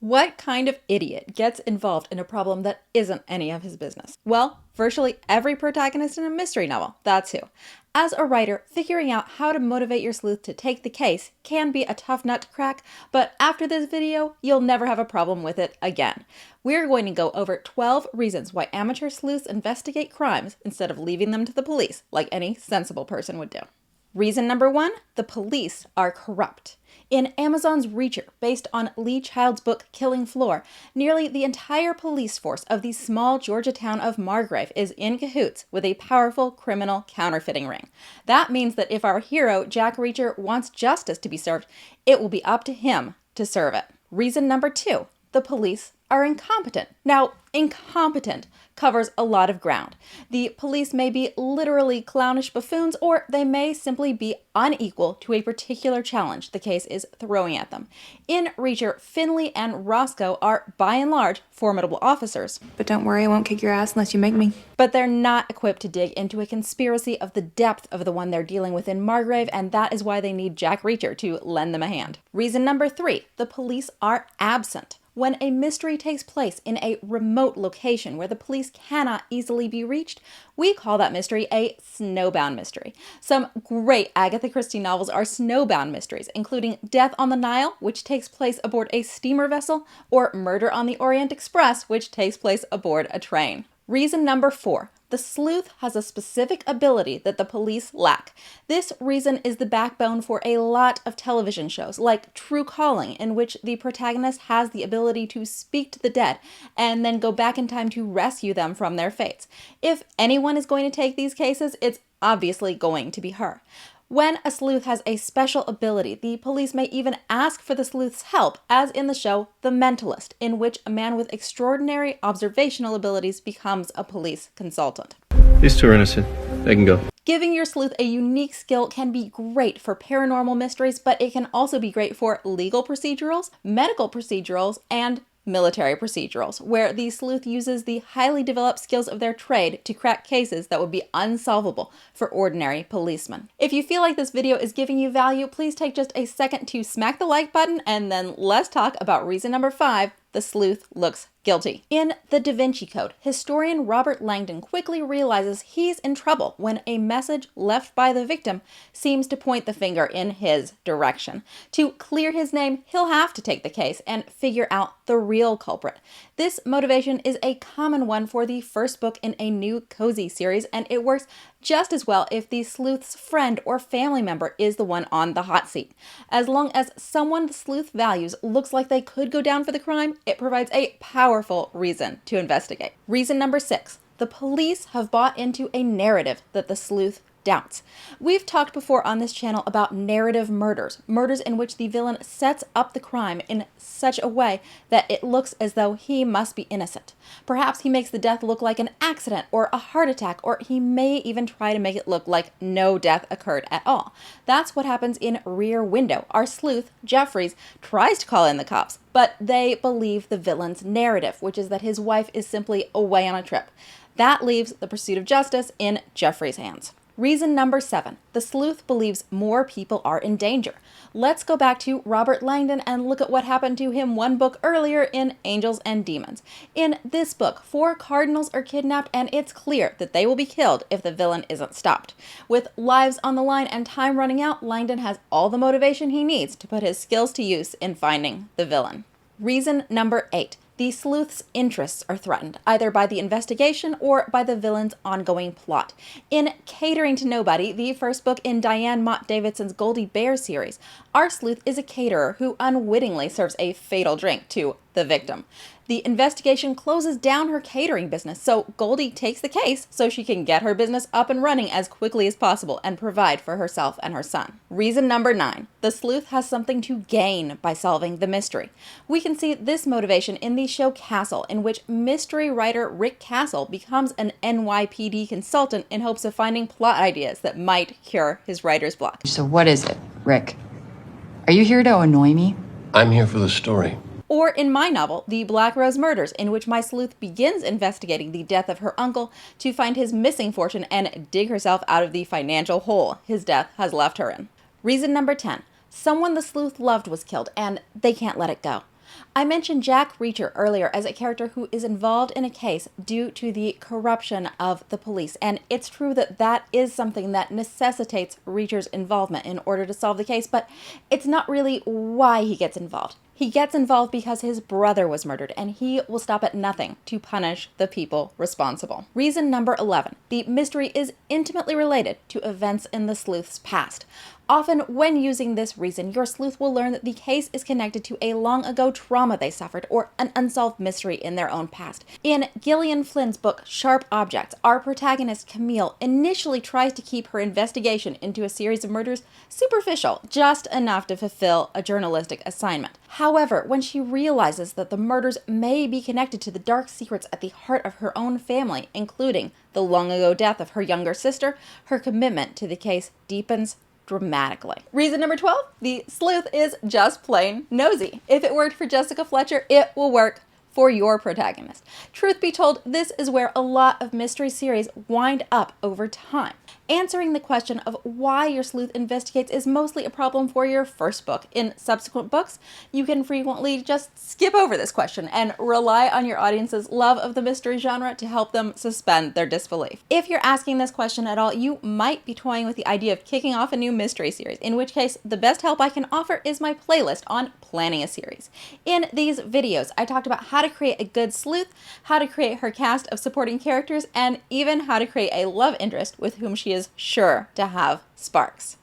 What kind of idiot gets involved in a problem that isn't any of his business? Well, virtually every protagonist in a mystery novel, that's who. As a writer, figuring out how to motivate your sleuth to take the case can be a tough nut to crack, but after this video, you'll never have a problem with it again. We're going to go over 12 reasons why amateur sleuths investigate crimes instead of leaving them to the police, like any sensible person would do. Reason number 1, the police are corrupt. In Amazon's Reacher, based on Lee Child's book Killing Floor, nearly the entire police force of the small Georgia town of Margrave is in cahoots with a powerful criminal counterfeiting ring. That means that if our hero, Jack Reacher, wants justice to be served, it will be up to him to serve it. Reason number 2, the police are incompetent. Now, incompetent covers a lot of ground. The police may be literally clownish buffoons, or they may simply be unequal to a particular challenge the case is throwing at them. In Reacher, Finley and Roscoe are, by and large, formidable officers. But don't worry, I won't kick your ass unless you make me. But they're not equipped to dig into a conspiracy of the depth of the one they're dealing with in Margrave, and that is why they need Jack Reacher to lend them a hand. Reason number 3, the police are absent. When a mystery takes place in a remote location where the police cannot easily be reached, we call that mystery a snowbound mystery. Some great Agatha Christie novels are snowbound mysteries, including Death on the Nile, which takes place aboard a steamer vessel, or Murder on the Orient Express, which takes place aboard a train. Reason number 4. The sleuth has a specific ability that the police lack. This reason is the backbone for a lot of television shows, like Tru Calling, in which the protagonist has the ability to speak to the dead and then go back in time to rescue them from their fates. If anyone is going to take these cases, it's obviously going to be her. When a sleuth has a special ability, the police may even ask for the sleuth's help, as in the show The Mentalist, in which a man with extraordinary observational abilities becomes a police consultant. These two are innocent. They can go. Giving your sleuth a unique skill can be great for paranormal mysteries, but it can also be great for legal procedurals, medical procedurals, and military procedurals, where the sleuth uses the highly developed skills of their trade to crack cases that would be unsolvable for ordinary policemen. If you feel like this video is giving you value, please take just a second to smack the like button, and then let's talk about reason number 5, the sleuth looks guilty. In the Da Vinci Code, historian Robert Langdon quickly realizes he's in trouble when a message left by the victim seems to point the finger in his direction. To clear his name, he'll have to take the case and figure out the real culprit. This motivation is a common one for the first book in a new cozy series, and it works just as well if the sleuth's friend or family member is the one on the hot seat. As long as someone the sleuth values looks like they could go down for the crime, it provides a powerful reason to investigate. Reason number 6, the police have bought into a narrative that the sleuth doubts. We've talked before on this channel about narrative murders in which the villain sets up the crime in such a way that it looks as though he must be innocent. Perhaps he makes the death look like an accident or a heart attack, or he may even try to make it look like no death occurred at all. That's what happens in Rear Window. Our sleuth, Jeffries, tries to call in the cops, but they believe the villain's narrative, which is that his wife is simply away on a trip. That leaves the pursuit of justice in Jeffries' hands. Reason number 7, the sleuth believes more people are in danger. Let's go back to Robert Langdon and look at what happened to him one book earlier in Angels and Demons. In this book, 4 cardinals are kidnapped, and it's clear that they will be killed if the villain isn't stopped. With lives on the line and time running out, Langdon has all the motivation he needs to put his skills to use in finding the villain. Reason number 8. The sleuth's interests are threatened, either by the investigation or by the villain's ongoing plot. In Catering to Nobody, the first book in Diane Mott Davidson's Goldie Bear series, our sleuth is a caterer who unwittingly serves a fatal drink to the victim. The investigation closes down her catering business, so Goldie takes the case so she can get her business up and running as quickly as possible and provide for herself and her son. Reason number 9, the sleuth has something to gain by solving the mystery. We can see this motivation in the show Castle, in which mystery writer Rick Castle becomes an NYPD consultant in hopes of finding plot ideas that might cure his writer's block. So what is it, Rick? Are you here to annoy me? I'm here for the story. Or in my novel, The Black Rose Murders, in which my sleuth begins investigating the death of her uncle to find his missing fortune and dig herself out of the financial hole his death has left her in. Reason number 10. Someone the sleuth loved was killed, and they can't let it go. I mentioned Jack Reacher earlier as a character who is involved in a case due to the corruption of the police, and it's true that that is something that necessitates Reacher's involvement in order to solve the case, but it's not really why he gets involved. He gets involved because his brother was murdered, and he will stop at nothing to punish the people responsible. Reason number 11. The mystery is intimately related to events in the sleuth's past. Often, when using this reason, your sleuth will learn that the case is connected to a long-ago trauma they suffered or an unsolved mystery in their own past. In Gillian Flynn's book, Sharp Objects, our protagonist, Camille, initially tries to keep her investigation into a series of murders superficial, just enough to fulfill a journalistic assignment. However, when she realizes that the murders may be connected to the dark secrets at the heart of her own family, including the long-ago death of her younger sister, her commitment to the case deepens dramatically. Reason number 12, the sleuth is just plain nosy. If it worked for Jessica Fletcher, it will work for your protagonist. Truth be told, this is where a lot of mystery series wind up over time. Answering the question of why your sleuth investigates is mostly a problem for your first book. In subsequent books, you can frequently just skip over this question and rely on your audience's love of the mystery genre to help them suspend their disbelief. If you're asking this question at all, you might be toying with the idea of kicking off a new mystery series, in which case the best help I can offer is my playlist on planning a series. In these videos, I talked about how to create a good sleuth, how to create her cast of supporting characters, and even how to create a love interest with whom she is sure to have sparks.